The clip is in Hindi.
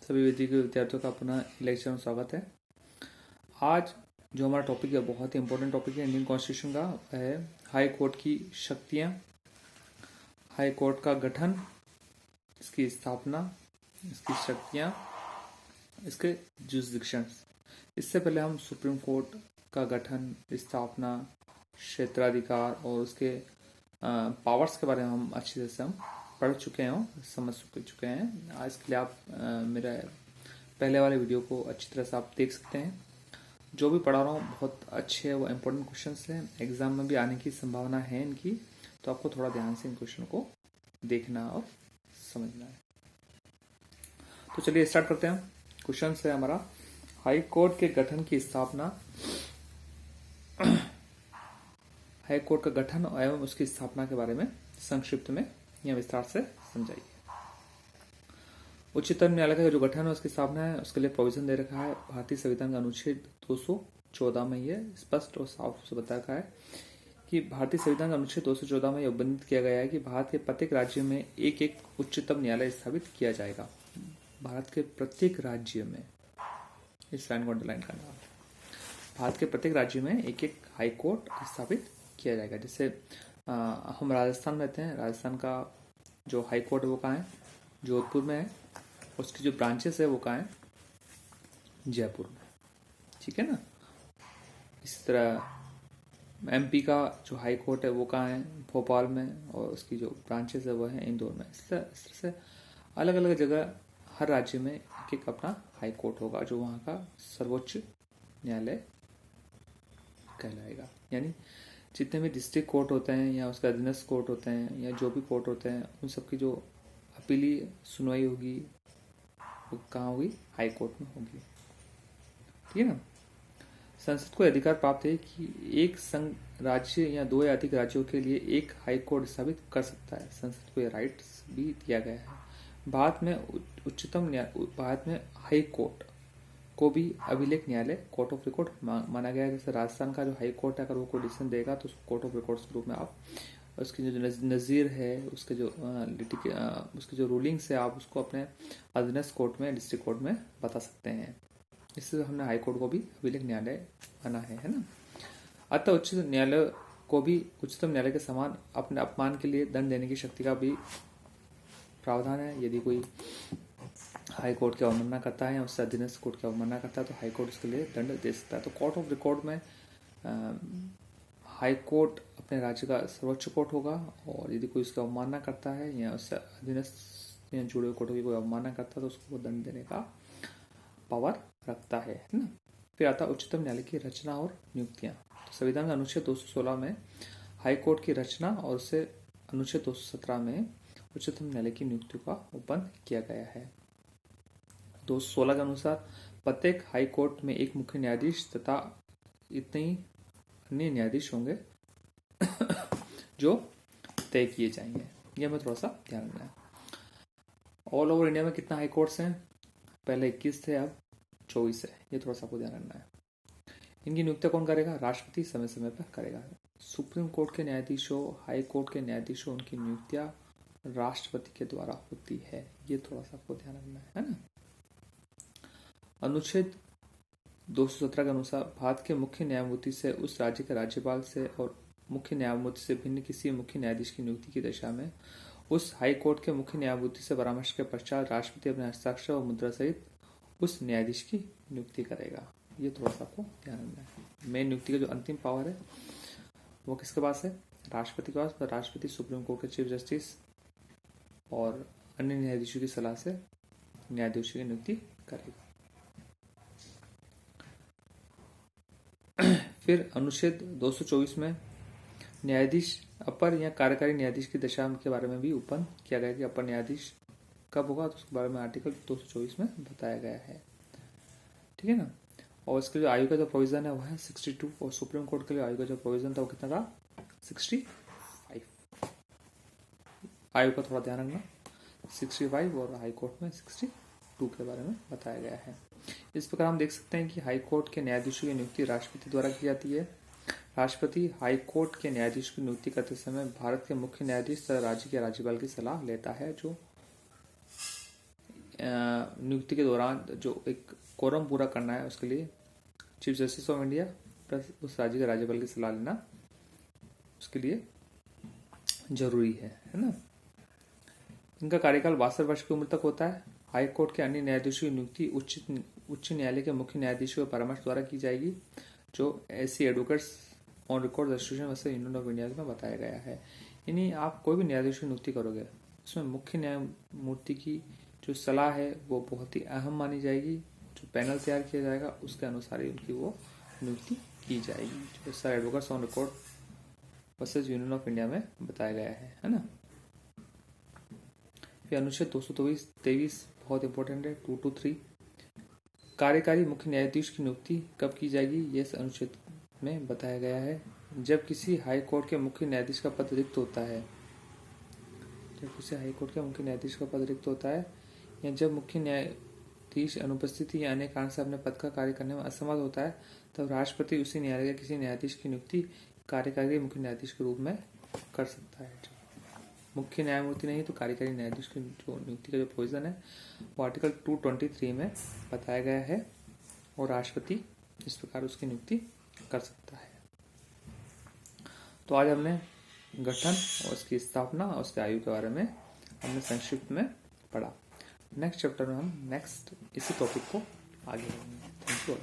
सभी विद्यार्थियों का पुनः लेक्चर में स्वागत है। आज जो हमारा टॉपिक है बहुत ही इंपॉर्टेंट टॉपिक है इंडियन कॉन्स्टिट्यूशन का, है हाई कोर्ट की शक्तियां, हाई कोर्ट का गठन, इसकी स्थापना, इसकी शक्तियां, इसके जुरिस्डिक्शंस। इससे पहले हम सुप्रीम कोर्ट का गठन, स्थापना, क्षेत्राधिकार और उसके पावर्स के बारे में हम अच्छी तरह से हम पढ़ चुके हैं, समझ चुके हैं। आज के लिए आप मेरा पहले वाले वीडियो को अच्छी तरह से आप देख सकते हैं। जो भी पढ़ा रहा हूँ बहुत अच्छे वो इम्पोर्टेंट क्वेश्चंस हैं, एग्जाम में भी आने की संभावना है इनकी, तो आपको थोड़ा ध्यान से इन क्वेश्चन को देखना और समझना है। तो चलिए स्टार्ट करते हैं। क्वेश्चन है हमारा, हाई कोर्ट के गठन की स्थापना, हाई कोर्ट का गठन एवं उसकी स्थापना के बारे में संक्षिप्त में या विस्तार से समझाइए। उच्चतम न्यायालय का जो गठन है उसकी स्थापना है, उसके लिए प्रोविजन दे रखा है भारतीय संविधान का अनुच्छेद 214 में। ये स्पष्ट और साफ से बता रखा है कि भारतीय संविधान का अनुच्छेद 214 में यह उल्लेखित किया गया है कि भारत के प्रत्येक राज्य में एक एक उच्चतम न्यायालय स्थापित किया जाएगा। भारत के प्रत्येक राज्य में, इस लाइन को अंडरलाइन करना, भारत के प्रत्येक राज्य में एक एक हाई कोर्ट स्थापित किया जाएगा। जैसे हम राजस्थान में रहते हैं, राजस्थान का जो हाई कोर्ट है वो कहाँ है? जोधपुर में है। उसकी जो ब्रांचेस है वो कहाँ है? जयपुर में। ठीक है ना। इसी तरह एमपी का जो हाई कोर्ट है वो कहाँ है? भोपाल में, और उसकी जो ब्रांचेस है वो है इंदौर में। इस तरह से अलग अलग जगह हर राज्य में एक एक अपना हाई कोर्ट होगा जो वहाँ का सर्वोच्च न्यायालय कहलाएगा। यानी जितने भी डिस्ट्रिक्ट कोर्ट होते हैं या उसका अधीनस्थ कोर्ट होते हैं या जो भी कोर्ट होते हैं, उन सबकी जो अपीली सुनवाई होगी वो कहाँ होगी? हाई कोर्ट में होगी। ठीक है ना। संसद को अधिकार प्राप्त है कि एक संघ राज्य या दो या अधिक राज्यों के लिए एक हाई कोर्ट स्थापित कर सकता है। संसद को यह राइट्स भी दिया गया है। भारत में भारत में हाई कोर्ट को भी अभिलेख न्यायालय, कोर्ट ऑफ रिकॉर्ड माना गया है। जैसे राजस्थान का जो हाई कोर्ट है, अगर वो कोई डिसीजन देगा तो उसको कोर्ट ऑफ रिकॉर्ड्स के रूप में आप उसकी जो नज़ीर है, उसके जो उसकी जो रूलिंग्स है, आप उसको अपने अधीनस्थ कोर्ट में, डिस्ट्रिक्ट कोर्ट में बता सकते हैं। इससे हमने हाई कोर्ट को भी अभिलेख न्यायालय माना है ना। अतः उच्चतम न्यायालय को भी उच्चतम न्यायालय के समान अपने अपमान के लिए दंड देने की शक्ति का भी प्रावधान है। यदि कोई हाई कोर्ट की अवमानना करता है या उससे अधीनस्थ कोर्ट की अवमानना करता है तो हाई कोर्ट उसके लिए दंड दे सकता है। तो कोर्ट ऑफ रिकॉर्ड में हाई कोर्ट अपने राज्य का सर्वोच्च कोर्ट होगा, और यदि कोई उसकी अवमानना करता है या उससे अधीनस्थ या जुड़े हुए कोर्ट की कोई अवमानना करता है तो उसको दंड देने का पावर रखता है ना। फिर आता उच्चतम न्यायालय की रचना और नियुक्तियां। तो संविधान का अनुच्छेद 216 में हाई कोर्ट की रचना और उससे अनुच्छेद 217 में उच्चतम न्यायालय की नियुक्ति का उपबंध किया गया है। 216 के अनुसार प्रत्येक हाई कोर्ट में एक मुख्य न्यायाधीश तथा इतने ही अन्य न्यायाधीश होंगे जो तय किए जाएंगे। यह हमें थोड़ा सा ध्यान रखना है। ऑल ओवर इंडिया में कितना हाई कोर्ट्स हैं? पहले 21 थे, अब 24 है। ये थोड़ा सा आपको ध्यान रखना है। इनकी नियुक्ति कौन करेगा? राष्ट्रपति समय समय पर करेगा। सुप्रीम कोर्ट के न्यायाधीशों, हाई कोर्ट के न्यायाधीशों, उनकी नियुक्तियां राष्ट्रपति के द्वारा होती है। ये थोड़ा सा आपको ध्यान रखना है ना। अनुच्छेद 217 के अनुसार भारत के मुख्य न्यायमूर्ति से उस राज्य के राज्यपाल से और मुख्य न्यायमूर्ति से भिन्न किसी मुख्य न्यायाधीश की नियुक्ति की दिशा में उस हाई कोर्ट के मुख्य न्यायमूर्ति से परामर्श के पश्चात राष्ट्रपति अपने हस्ताक्षर और मुद्रा सहित उस न्यायाधीश की नियुक्ति करेगा। ये थोड़ा सा आपको ध्यान रखना है। मेन नियुक्ति का जो अंतिम पावर है वो किसके पास है? राष्ट्रपति के पास। राष्ट्रपति सुप्रीम कोर्ट के चीफ जस्टिस और अन्य न्यायाधीशों की सलाह से न्यायाधीशों की नियुक्ति करेगा। फिर अनुच्छेद 224 में न्यायाधीश, अपर या कार्यकारी न्यायाधीश की दशा के बारे में भी उपबंध किया गया कि अपर न्यायाधीश कब होगा, तो उसके बारे में आर्टिकल 224 में बताया गया है। ठीक है ना। और इसके जो आयु का जो प्रोविजन है वो है 62, और सुप्रीम कोर्ट के लिए आयु का जो प्रोविजन था वो कितना था? 65। आयु का थोड़ा ध्यान रखना, 65, और हाई कोर्ट में 62 के बारे में बताया गया है। इस प्रकार हम देख सकते हैं कि हाई कोर्ट के न्यायाधीशों की नियुक्ति राष्ट्रपति द्वारा की जाती है। राष्ट्रपति हाई कोर्ट के न्यायाधीश की नियुक्ति करते समय भारत के मुख्य न्यायाधीश तथा राज्य के राज्यपाल की सलाह लेता है, जो नियुक्ति के दौरान जो एक कोरम पूरा करना है, उसके लिए chief justice of India plus उस राज्य के राज्यपाल की सलाह लेना उसके लिए जरूरी है ना। इनका कार्यकाल 62 वर्ष की उम्र तक होता है। हाई कोर्ट के अन्य न्यायाधीशों की नियुक्ति उच्च न्यायालय के मुख्य न्यायाधीशों के परामर्श द्वारा की जाएगी, जो SC advocates on record association वैसे यूनियन ऑफ इंडिया में बताया गया है। यानी आप कोई भी न्यायाधीश की नियुक्ति करोगे, उसमें मुख्य न्यायमूर्ति की जो सलाह है वो बहुत ही अहम मानी जाएगी। जो पैनल तैयार किया जाएगा उसके अनुसार ही उनकी वो नियुक्ति की जाएगी, जो sir advocates on record versus union of India में बताया गया है ना। फिर अनुच्छेद 223 बहुत इंपॉर्टेंट है, 223। कार्यकारी मुख्य न्यायाधीश की नियुक्ति कब की जाएगी, ये इस अनुच्छेद में बताया गया है। जब किसी हाई कोर्ट के मुख्य न्यायाधीश का पद रिक्त होता है, जब किसी हाई कोर्ट के मुख्य न्यायाधीश का पद रिक्त होता है, या जब मुख्य न्यायाधीश अनुपस्थिति या अन्य कारण से अपने पद का कार्य करने में असमर्थ होता है, तब राष्ट्रपति उसी न्यायालय के किसी न्यायाधीश की नियुक्ति कार्यकारी मुख्य न्यायाधीश के रूप में कर सकता है। मुख्य न्यायमूर्ति नहीं तो कार्यकारी न्यायाधीश की जो नियुक्ति का जो प्रोविजन है वो आर्टिकल 223 में बताया गया है, और राष्ट्रपति इस प्रकार उसकी नियुक्ति कर सकता है। तो आज हमने गठन और उसकी स्थापना और उसके आयु के बारे में हमने संक्षिप्त में पढ़ा। नेक्स्ट चैप्टर में हम इसी टॉपिक को आगे बढ़ेंगे। Thank you.